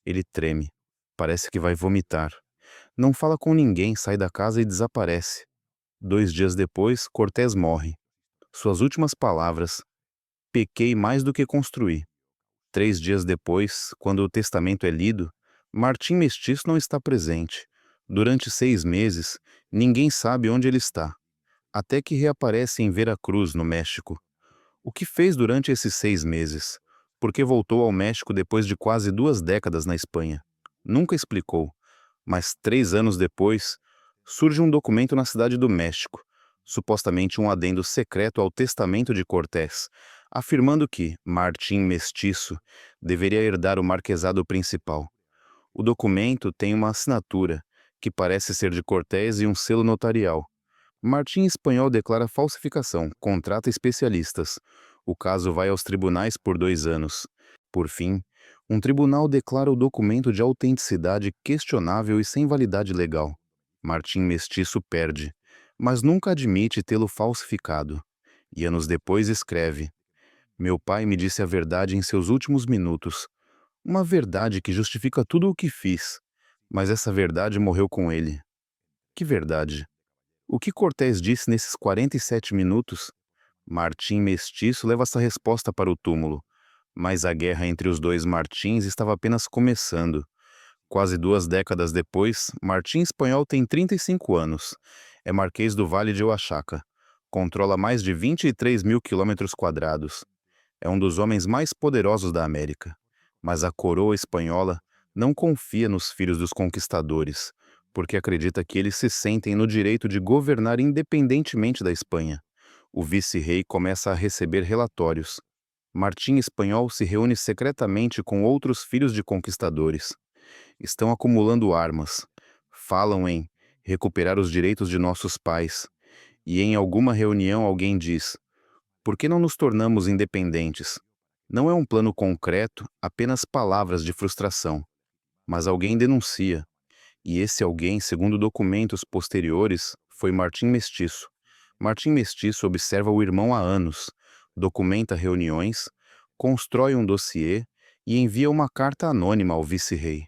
Ele treme. Parece que vai vomitar. Não fala com ninguém, sai da casa e desaparece. 2 dias depois, Cortés morre. Suas últimas palavras: pequei mais do que construí. 3 dias depois, quando o testamento é lido, Martim Mestiço não está presente. Durante 6 meses, ninguém sabe onde ele está. Até que reaparece em Veracruz, no México. O que fez durante esses 6 meses? Por que voltou ao México depois de quase 2 décadas na Espanha? Nunca explicou. Mas 3 anos depois, surge um documento na cidade do México, supostamente um adendo secreto ao testamento de Cortés, afirmando que Martim Mestiço deveria herdar o marquesado principal. O documento tem uma assinatura, que parece ser de Cortés, e um selo notarial. Martim Espanhol declara falsificação, contrata especialistas. O caso vai aos tribunais por 2 anos. Por fim, um tribunal declara o documento de autenticidade questionável e sem validade legal. Martim Mestiço perde, mas nunca admite tê-lo falsificado. E anos depois escreve: meu pai me disse a verdade em seus últimos minutos. Uma verdade que justifica tudo o que fiz. Mas essa verdade morreu com ele. Que verdade? O que Cortés disse nesses 47 minutos? Martim Mestiço leva essa resposta para o túmulo. Mas a guerra entre os dois Martins estava apenas começando. Quase 2 décadas depois, Martim Espanhol tem 35 anos. É marquês do Vale de Oaxaca. Controla mais de 23 mil quilômetros quadrados. É um dos homens mais poderosos da América. Mas a coroa espanhola não confia nos filhos dos conquistadores, porque acredita que eles se sentem no direito de governar independentemente da Espanha. O vice-rei começa a receber relatórios. Martim Espanhol se reúne secretamente com outros filhos de conquistadores. Estão acumulando armas. Falam em recuperar os direitos de nossos pais. E em alguma reunião alguém diz: por que não nos tornamos independentes? Não é um plano concreto, apenas palavras de frustração. Mas alguém denuncia. E esse alguém, segundo documentos posteriores, foi Martim Mestiço. Martim Mestiço observa o irmão há anos, documenta reuniões, constrói um dossiê e envia uma carta anônima ao vice-rei.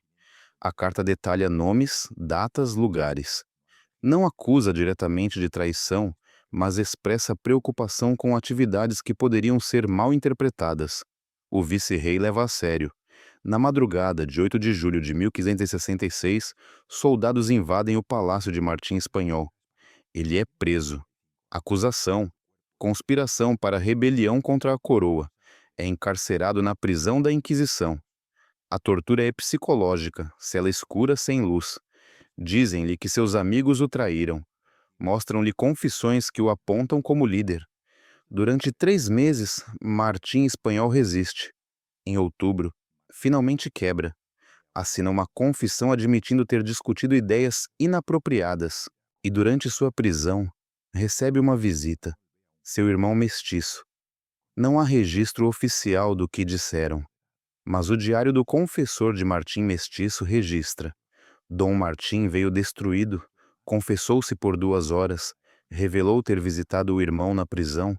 A carta detalha nomes, datas, lugares. Não acusa diretamente de traição, mas expressa preocupação com atividades que poderiam ser mal interpretadas. O vice-rei leva a sério. Na madrugada de 8 de julho de 1566, soldados invadem o palácio de Martim Espanhol. Ele é preso. Acusação: conspiração para rebelião contra a coroa. É encarcerado na prisão da Inquisição. A tortura é psicológica, cela escura sem luz. Dizem-lhe que seus amigos o traíram. Mostram-lhe confissões que o apontam como líder. Durante 3 meses, Martim Espanhol resiste. Em outubro, finalmente quebra. Assina uma confissão admitindo ter discutido ideias inapropriadas. E durante sua prisão, recebe uma visita. Seu irmão mestiço. Não há registro oficial do que disseram, mas o diário do confessor de Martim Mestiço registra. Dom Martim veio destruído, confessou-se por 2 horas, revelou ter visitado o irmão na prisão,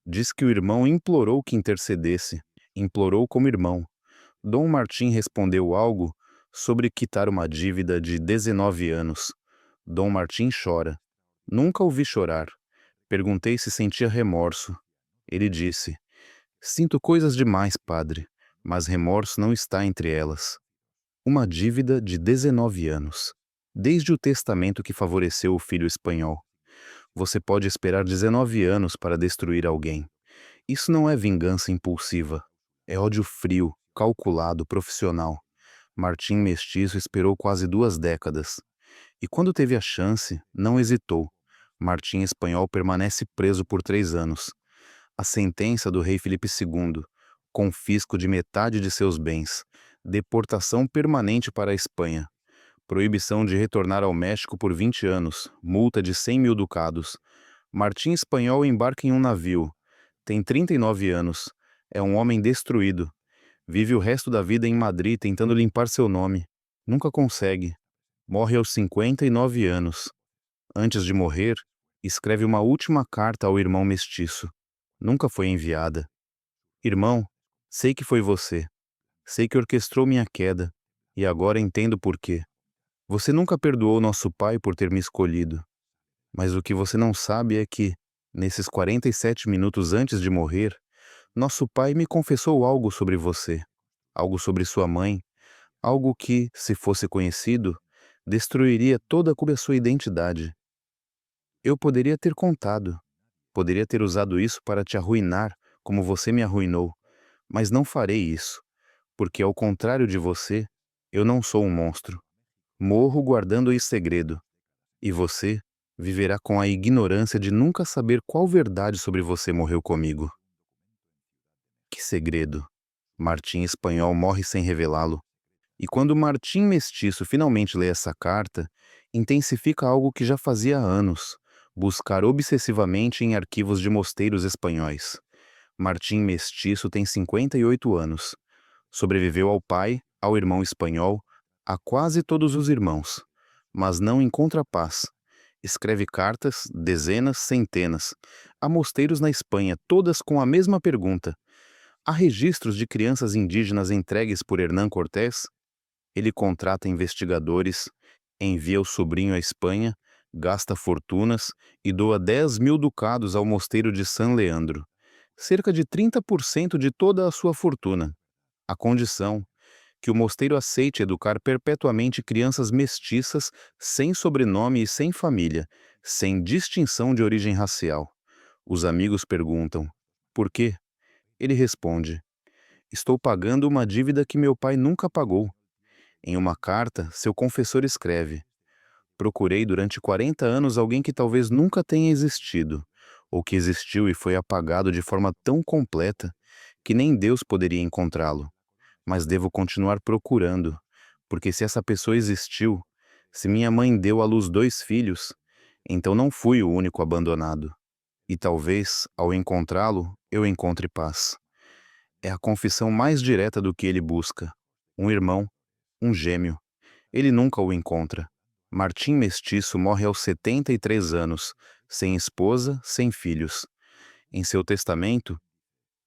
diz que o irmão implorou que intercedesse, implorou como irmão. Dom Martim respondeu algo sobre quitar uma dívida de 19 anos. Dom Martim chora. Nunca o vi chorar. Perguntei se sentia remorso. Ele disse: sinto coisas demais, padre, mas remorso não está entre elas. Uma dívida de 19 anos. Desde o testamento que favoreceu o filho espanhol. Você pode esperar 19 anos para destruir alguém. Isso não é vingança impulsiva. É ódio frio, calculado, profissional. Martim Mestiço esperou quase 2 décadas. E quando teve a chance, não hesitou. Martim Espanhol permanece preso por 3 anos. A sentença do rei Filipe II, confisco de metade de seus bens, deportação permanente para a Espanha, proibição de retornar ao México por 20 anos, multa de 100 mil ducados. Martim Espanhol embarca em um navio. Tem 39 anos. É um homem destruído. Vive o resto da vida em Madrid tentando limpar seu nome. Nunca consegue. Morre aos 59 anos. Antes de morrer, escreve uma última carta ao irmão mestiço. Nunca foi enviada. Irmão, sei que foi você. Sei que orquestrou minha queda. E agora entendo por quê. Você nunca perdoou nosso pai por ter me escolhido. Mas o que você não sabe é que, nesses 47 minutos antes de morrer, nosso pai me confessou algo sobre você. Algo sobre sua mãe. Algo que, se fosse conhecido, destruiria toda a sua identidade. Eu poderia ter contado. Poderia ter usado isso para te arruinar, como você me arruinou. Mas não farei isso, porque ao contrário de você, eu não sou um monstro. Morro guardando esse segredo. E você viverá com a ignorância de nunca saber qual verdade sobre você morreu comigo. Que segredo? Martim Espanhol morre sem revelá-lo. E quando Martim Mestiço finalmente lê essa carta, intensifica algo que já fazia há anos: buscar obsessivamente em arquivos de mosteiros espanhóis. Martim Mestiço tem 58 anos. Sobreviveu ao pai, ao irmão espanhol, a quase todos os irmãos. Mas não encontra paz. Escreve cartas, dezenas, centenas, a mosteiros na Espanha, todas com a mesma pergunta: há registros de crianças indígenas entregues por Hernán Cortés? Ele contrata investigadores, envia o sobrinho à Espanha, gasta fortunas e doa 10 mil ducados ao mosteiro de San Leandro, cerca de 30% de toda a sua fortuna. A condição: que o mosteiro aceite educar perpetuamente crianças mestiças, sem sobrenome e sem família, sem distinção de origem racial. Os amigos perguntam: por quê? Ele responde: estou pagando uma dívida que meu pai nunca pagou. Em uma carta, seu confessor escreve: procurei durante 40 anos alguém que talvez nunca tenha existido, ou que existiu e foi apagado de forma tão completa que nem Deus poderia encontrá-lo. Mas devo continuar procurando, porque se essa pessoa existiu, se minha mãe deu à luz 2 filhos, então não fui o único abandonado. E talvez, ao encontrá-lo, eu encontre paz. É a confissão mais direta do que ele busca. Um irmão, um gêmeo. Ele nunca o encontra. Martim Mestiço morre aos 73 anos, sem esposa, sem filhos. Em seu testamento: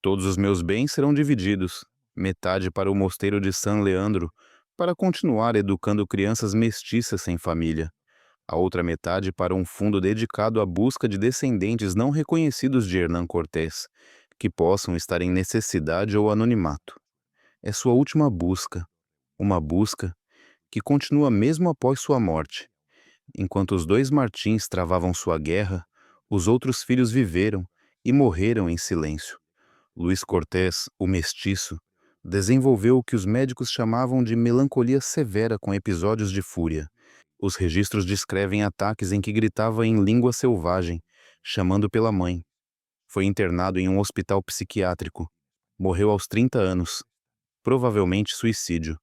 todos os meus bens serão divididos, metade para o mosteiro de San Leandro, para continuar educando crianças mestiças sem família. A outra metade para um fundo dedicado à busca de descendentes não reconhecidos de Hernán Cortés, que possam estar em necessidade ou anonimato. É sua última busca, uma busca que continua mesmo após sua morte. Enquanto os 2 Martins travavam sua guerra, os outros filhos viveram e morreram em silêncio. Luís Cortés, o mestiço, desenvolveu o que os médicos chamavam de melancolia severa com episódios de fúria. Os registros descrevem ataques em que gritava em língua selvagem, chamando pela mãe. Foi internado em um hospital psiquiátrico. Morreu aos 30 anos. Provavelmente suicídio.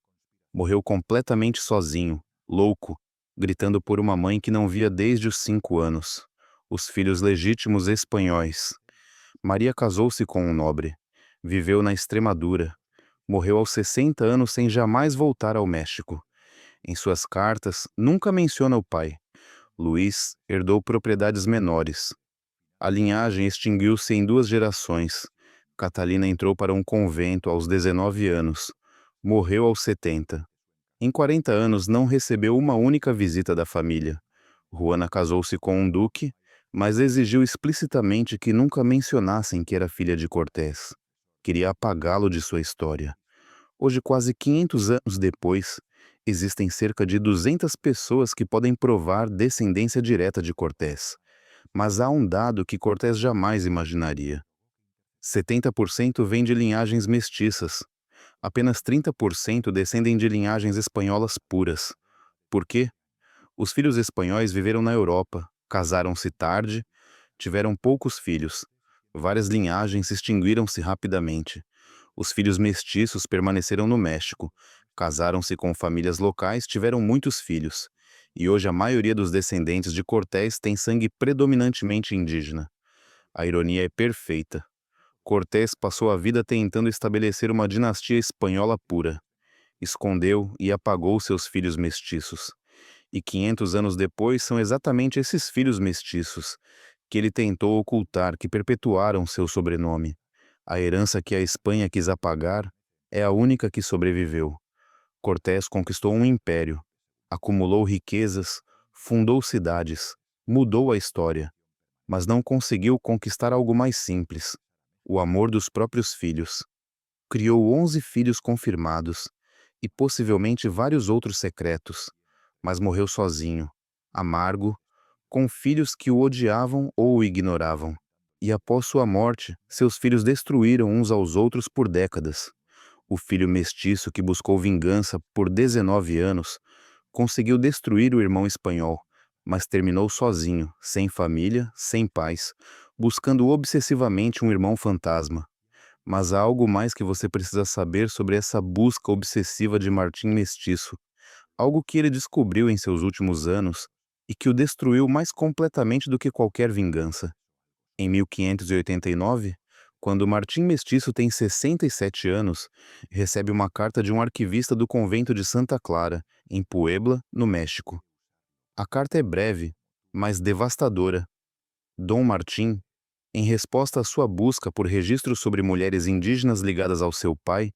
Morreu completamente sozinho, louco, gritando por uma mãe que não via desde os 5 anos. Os filhos legítimos espanhóis. Maria casou-se com um nobre. Viveu na Extremadura. Morreu aos 60 anos sem jamais voltar ao México. Em suas cartas, nunca menciona o pai. Luís herdou propriedades menores. A linhagem extinguiu-se em 2 gerações. Catalina entrou para um convento aos 19 anos. Morreu aos 70. Em 40 anos não recebeu uma única visita da família. Juana casou-se com um duque, mas exigiu explicitamente que nunca mencionassem que era filha de Cortés. Queria apagá-lo de sua história. Hoje, quase 500 anos depois, existem cerca de 200 pessoas que podem provar descendência direta de Cortés. Mas há um dado que Cortés jamais imaginaria. 70% vem de linhagens mestiças. Apenas 30% descendem de linhagens espanholas puras. Por quê? Os filhos espanhóis viveram na Europa, casaram-se tarde, tiveram poucos filhos. Várias linhagens extinguiram-se rapidamente. Os filhos mestiços permaneceram no México, casaram-se com famílias locais, tiveram muitos filhos. E hoje a maioria dos descendentes de Cortés tem sangue predominantemente indígena. A ironia é perfeita. Cortés passou a vida tentando estabelecer uma dinastia espanhola pura. Escondeu e apagou seus filhos mestiços. E 500 anos depois são exatamente esses filhos mestiços que ele tentou ocultar que perpetuaram seu sobrenome. A herança que a Espanha quis apagar é a única que sobreviveu. Cortés conquistou um império, acumulou riquezas, fundou cidades, mudou a história, mas não conseguiu conquistar algo mais simples: o amor dos próprios filhos. Criou 11 filhos confirmados e possivelmente vários outros secretos, mas morreu sozinho, amargo, com filhos que o odiavam ou o ignoravam. E após sua morte, seus filhos destruíram uns aos outros por décadas. O filho mestiço que buscou vingança por 19 anos conseguiu destruir o irmão espanhol, mas terminou sozinho, sem família, sem paz, buscando obsessivamente um irmão fantasma. Mas há algo mais que você precisa saber sobre essa busca obsessiva de Martim Mestiço, algo que ele descobriu em seus últimos anos e que o destruiu mais completamente do que qualquer vingança. Em 1589, quando Martim Mestiço tem 67 anos, recebe uma carta de um arquivista do convento de Santa Clara, em Puebla, no México. A carta é breve, mas devastadora. Dom Martim, em resposta à sua busca por registros sobre mulheres indígenas ligadas ao seu pai,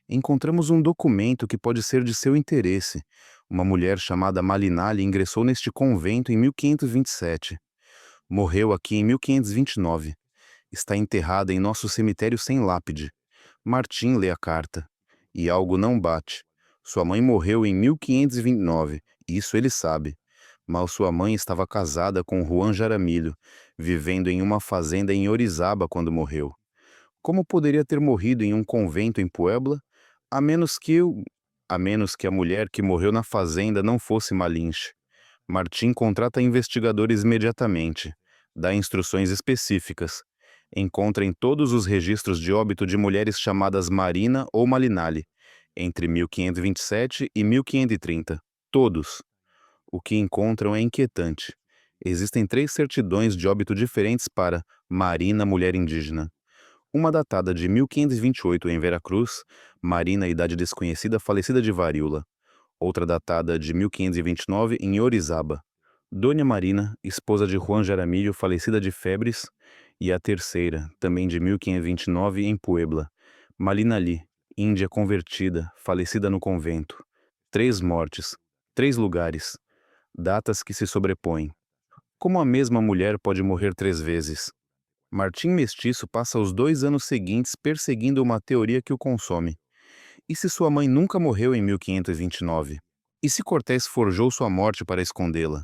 encontramos um documento que pode ser de seu interesse. Uma mulher chamada Malinali ingressou neste convento em 1527. Morreu aqui em 1529. Está enterrada em nosso cemitério sem lápide. Martim lê a carta. E algo não bate. Sua mãe morreu em 1529, isso ele sabe. Mas sua mãe estava casada com Juan Jaramillo, vivendo em uma fazenda em Orizaba quando morreu. Como poderia ter morrido em um convento em Puebla? A menos que a mulher que morreu na fazenda não fosse Malinche. Martim contrata investigadores imediatamente, dá instruções específicas. Encontra em todos os registros de óbito de mulheres chamadas Marina ou Malinali, entre 1527 e 1530. Todos. O que encontram é inquietante. Existem 3 certidões de óbito diferentes para Marina, mulher indígena. Uma datada de 1528 em Veracruz, Marina, idade desconhecida, falecida de varíola. Outra datada de 1529 em Orizaba. Dona Marina, esposa de Juan Jaramillo, falecida de febres. E a terceira, também de 1529 em Puebla. Malinali, índia convertida, falecida no convento. 3 mortes, 3 lugares, datas que se sobrepõem. Como a mesma mulher pode morrer 3 vezes? Martim Mestiço passa os 2 anos seguintes perseguindo uma teoria que o consome. E se sua mãe nunca morreu em 1529? E se Cortés forjou sua morte para escondê-la?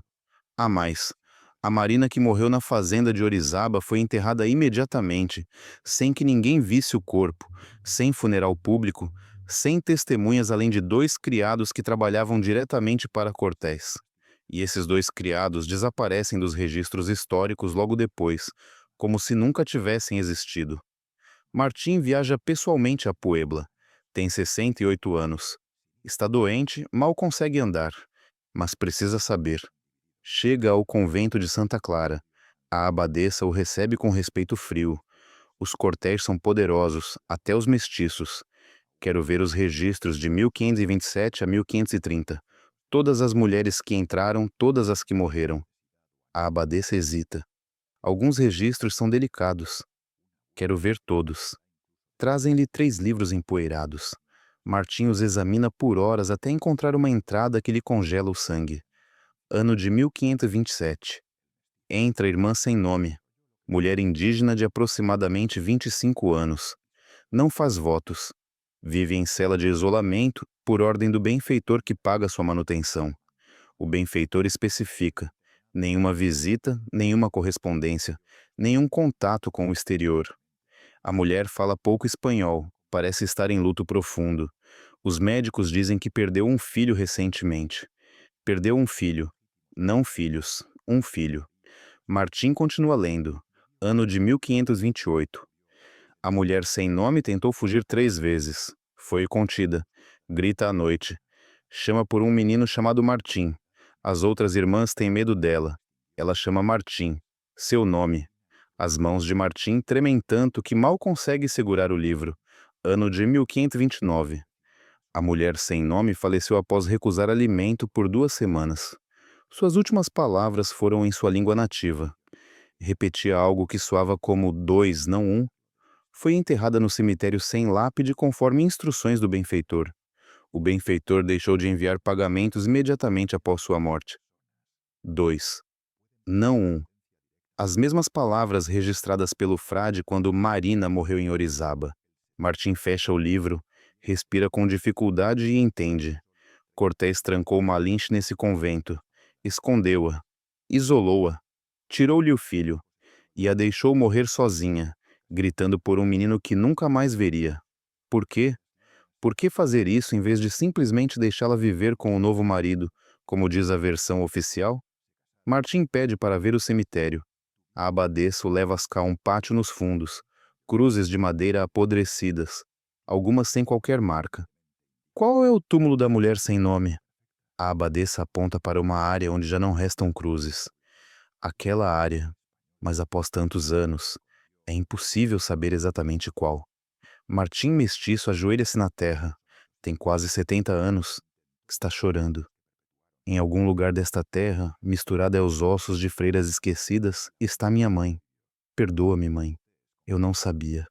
Há mais. A Marina que morreu na fazenda de Orizaba foi enterrada imediatamente, sem que ninguém visse o corpo, sem funeral público, sem testemunhas além de 2 criados que trabalhavam diretamente para Cortés. E esses 2 criados desaparecem dos registros históricos logo depois, como se nunca tivessem existido. Martim viaja pessoalmente a Puebla. Tem 68 anos. Está doente, mal consegue andar, mas precisa saber. Chega ao convento de Santa Clara. A abadesa o recebe com respeito frio. Os cortejos são poderosos, até os mestiços. Quero ver os registros de 1527 a 1530. Todas as mulheres que entraram, todas as que morreram. A abadesa hesita. Alguns registros são delicados. Quero ver todos. Trazem-lhe 3 livros empoeirados. Martim os examina por horas até encontrar uma entrada que lhe congela o sangue. Ano de 1527. Entra a irmã sem nome. Mulher indígena de aproximadamente 25 anos. Não faz votos. Vive em cela de isolamento por ordem do benfeitor que paga sua manutenção. O benfeitor especifica: nenhuma visita, nenhuma correspondência, nenhum contato com o exterior. A mulher fala pouco espanhol, parece estar em luto profundo. Os médicos dizem que perdeu um filho recentemente. Perdeu um filho. Não filhos, um filho. Martim continua lendo. Ano de 1528. A mulher sem nome tentou fugir 3 vezes. Foi contida. Grita à noite. Chama por um menino chamado Martim. As outras irmãs têm medo dela. Ela chama Martim. Seu nome. As mãos de Martim tremem tanto que mal consegue segurar o livro. Ano de 1529. A mulher sem nome faleceu após recusar alimento por 2 semanas. Suas últimas palavras foram em sua língua nativa. Repetia algo que soava como 2, não 1. Foi enterrada no cemitério sem lápide conforme instruções do benfeitor. O benfeitor deixou de enviar pagamentos imediatamente após sua morte. 2. Não 1. As mesmas palavras registradas pelo frade quando Marina morreu em Orizaba. Martim fecha o livro, respira com dificuldade e entende. Cortés trancou Malinche nesse convento, escondeu-a, isolou-a, tirou-lhe o filho e a deixou morrer sozinha, gritando por um menino que nunca mais veria. Por quê? Por que fazer isso em vez de simplesmente deixá-la viver com o novo marido, como diz a versão oficial? Martim pede para ver o cemitério. A abadesa o leva a um pátio nos fundos, cruzes de madeira apodrecidas, algumas sem qualquer marca. Qual é o túmulo da mulher sem nome? A abadesa aponta para uma área onde já não restam cruzes. Aquela área, mas após tantos anos, é impossível saber exatamente qual. Martim mestiço ajoelha-se na terra. Tem quase 70 anos. Está chorando. Em algum lugar desta terra, misturada aos ossos de freiras esquecidas, está minha mãe. Perdoa-me, mãe. Eu não sabia.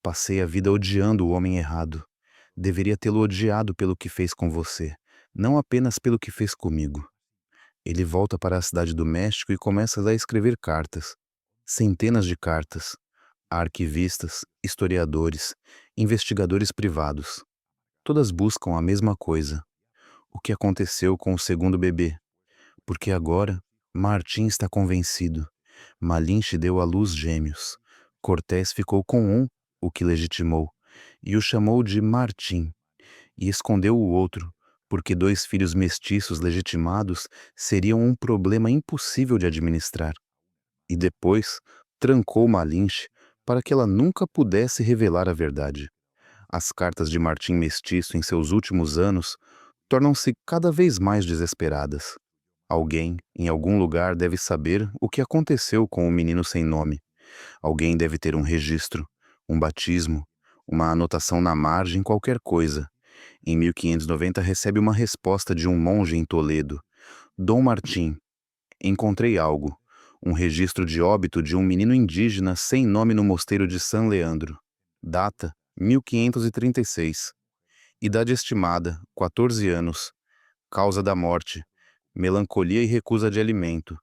Passei a vida odiando o homem errado. Deveria tê-lo odiado pelo que fez com você, não apenas pelo que fez comigo. Ele volta para a cidade do México e começa a escrever cartas. Centenas de cartas. A arquivistas, historiadores, investigadores privados. Todas buscam a mesma coisa. O que aconteceu com o segundo bebê? Porque agora, Martim está convencido. Malinche deu à luz gêmeos. Cortés ficou com um, o que legitimou, e o chamou de Martim, e escondeu o outro, porque 2 filhos mestiços legitimados seriam um problema impossível de administrar. E depois, trancou Malinche para que ela nunca pudesse revelar a verdade. As cartas de Martim mestiço em seus últimos anos tornam-se cada vez mais desesperadas. Alguém, em algum lugar, deve saber o que aconteceu com o menino sem nome. Alguém deve ter um registro, um batismo, uma anotação na margem, qualquer coisa. Em 1590 recebe uma resposta de um monge em Toledo. Dom Martim, encontrei algo. Um registro de óbito de um menino indígena sem nome no mosteiro de San Leandro. Data, 1536. Idade estimada, 14 anos. Causa da morte, melancolia e recusa de alimento.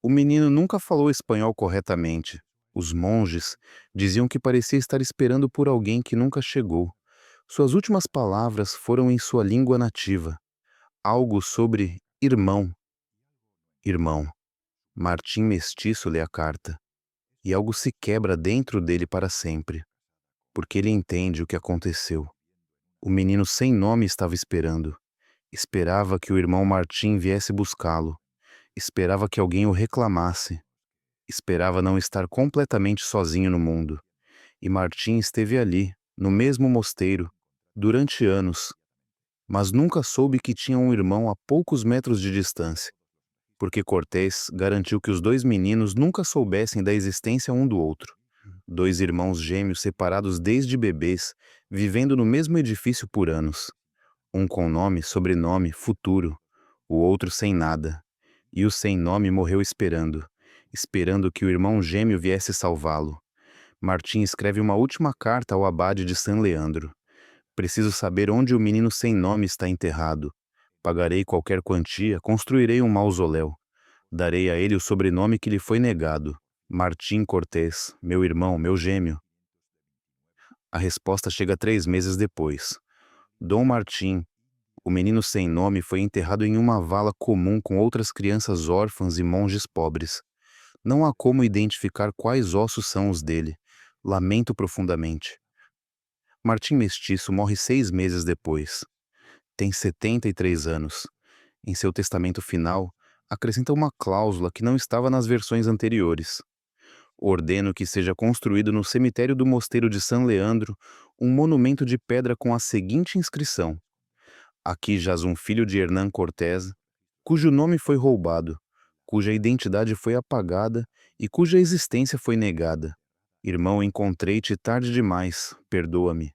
O menino nunca falou espanhol corretamente. Os monges diziam que parecia estar esperando por alguém que nunca chegou. Suas últimas palavras foram em sua língua nativa. Algo sobre irmão. Irmão. Martim mestiço lê a carta. E algo se quebra dentro dele para sempre. Porque ele entende o que aconteceu. O menino sem nome estava esperando. Esperava que o irmão Martim viesse buscá-lo. Esperava que alguém o reclamasse. Esperava não estar completamente sozinho no mundo. E Martim esteve ali, no mesmo mosteiro, durante anos. mas nunca soube que tinha um irmão a poucos metros de distância, porque Cortés garantiu que os dois meninos nunca soubessem da existência um do outro. Dois irmãos gêmeos separados desde bebês, vivendo no mesmo edifício por anos. Um com nome, sobrenome, futuro, o outro sem nada. E o sem nome morreu esperando que o irmão gêmeo viesse salvá-lo. Martim escreve uma última carta ao abade de San Leandro. Preciso saber onde o menino sem nome está enterrado. Pagarei qualquer quantia, construirei um mausoléu. Darei a ele o sobrenome que lhe foi negado. Martim Cortés, meu irmão, meu gêmeo. A resposta chega 3 meses depois. Dom Martim, o menino sem nome, foi enterrado em uma vala comum com outras crianças órfãs e monges pobres. Não há como identificar quais ossos são os dele. Lamento profundamente. Martim Mestiço morre 6 meses depois. Tem 73 anos. Em seu testamento final, acrescenta uma cláusula que não estava nas versões anteriores. Ordeno que seja construído no cemitério do Mosteiro de San Leandro um monumento de pedra com a seguinte inscrição: aqui jaz um filho de Hernán Cortés, cujo nome foi roubado, cuja identidade foi apagada e cuja existência foi negada. Irmão, encontrei-te tarde demais, perdoa-me.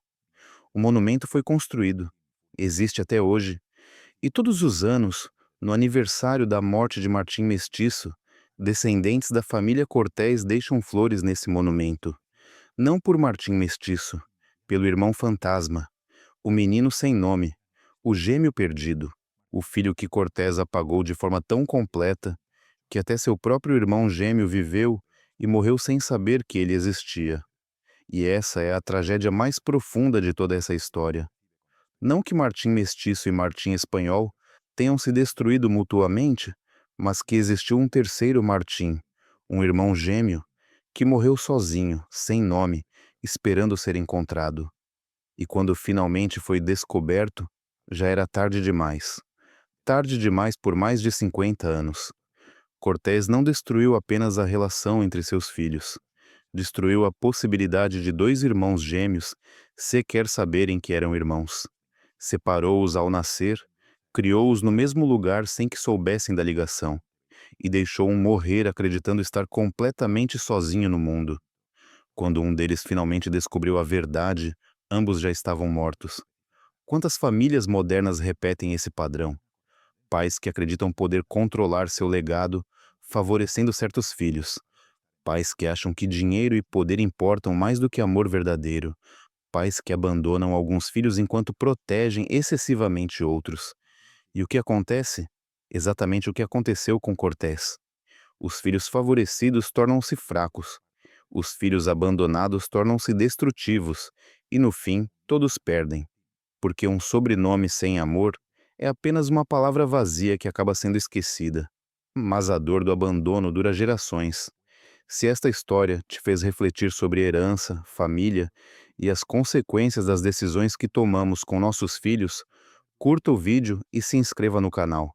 O monumento foi construído. Existe até hoje. E todos os anos, no aniversário da morte de Martim Mestiço, descendentes da família Cortés deixam flores nesse monumento. Não por Martim Mestiço, pelo irmão fantasma, o menino sem nome, o gêmeo perdido, o filho que Cortés apagou de forma tão completa que até seu próprio irmão gêmeo viveu e morreu sem saber que ele existia. E essa é a tragédia mais profunda de toda essa história. Não que Martim Mestiço e Martim Espanhol tenham se destruído mutuamente, mas que existiu um terceiro Martim, um irmão gêmeo, que morreu sozinho, sem nome, esperando ser encontrado. E quando finalmente foi descoberto, já era tarde demais. Tarde demais por mais de 50 anos. Cortés não destruiu apenas a relação entre seus filhos. Destruiu a possibilidade de dois irmãos gêmeos sequer saberem que eram irmãos. Separou-os ao nascer, criou-os no mesmo lugar sem que soubessem da ligação, e deixou-um morrer acreditando estar completamente sozinho no mundo. Quando um deles finalmente descobriu a verdade, ambos já estavam mortos. Quantas famílias modernas repetem esse padrão? Pais que acreditam poder controlar seu legado, favorecendo certos filhos. Pais que acham que dinheiro e poder importam mais do que amor verdadeiro. Pais que abandonam alguns filhos enquanto protegem excessivamente outros. E o que acontece? Exatamente o que aconteceu com Cortés. Os filhos favorecidos tornam-se fracos. Os filhos abandonados tornam-se destrutivos. E no fim, todos perdem. Porque um sobrenome sem amor é apenas uma palavra vazia que acaba sendo esquecida. Mas a dor do abandono dura gerações. Se esta história te fez refletir sobre herança, família e as consequências das decisões que tomamos com nossos filhos, curta o vídeo e se inscreva no canal.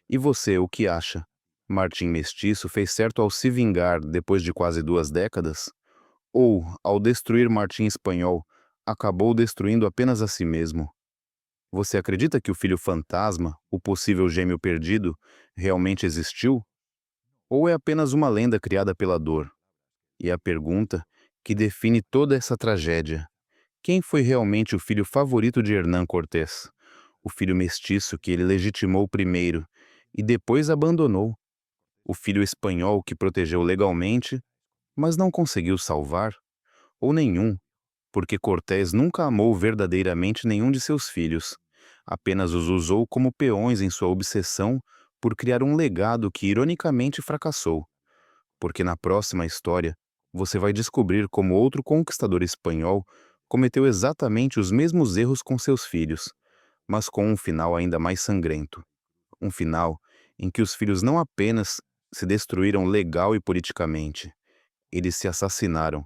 E você, o que acha? Martim Mestiço fez certo ao se vingar depois de quase 2 décadas? Ou, ao destruir Martim Espanhol, acabou destruindo apenas a si mesmo? Você acredita que o filho fantasma, o possível gêmeo perdido, realmente existiu? Ou é apenas uma lenda criada pela dor? E a pergunta que define toda essa tragédia: quem foi realmente o filho favorito de Hernán Cortés? O filho mestiço que ele legitimou primeiro e depois abandonou? O filho espanhol que protegeu legalmente, mas não conseguiu salvar? Ou nenhum, porque Cortés nunca amou verdadeiramente nenhum de seus filhos, apenas os usou como peões em sua obsessão por criar um legado que ironicamente fracassou? Porque na próxima história, você vai descobrir como outro conquistador espanhol cometeu exatamente os mesmos erros com seus filhos, mas com um final ainda mais sangrento. Um final em que os filhos não apenas se destruíram legal e politicamente, eles se assassinaram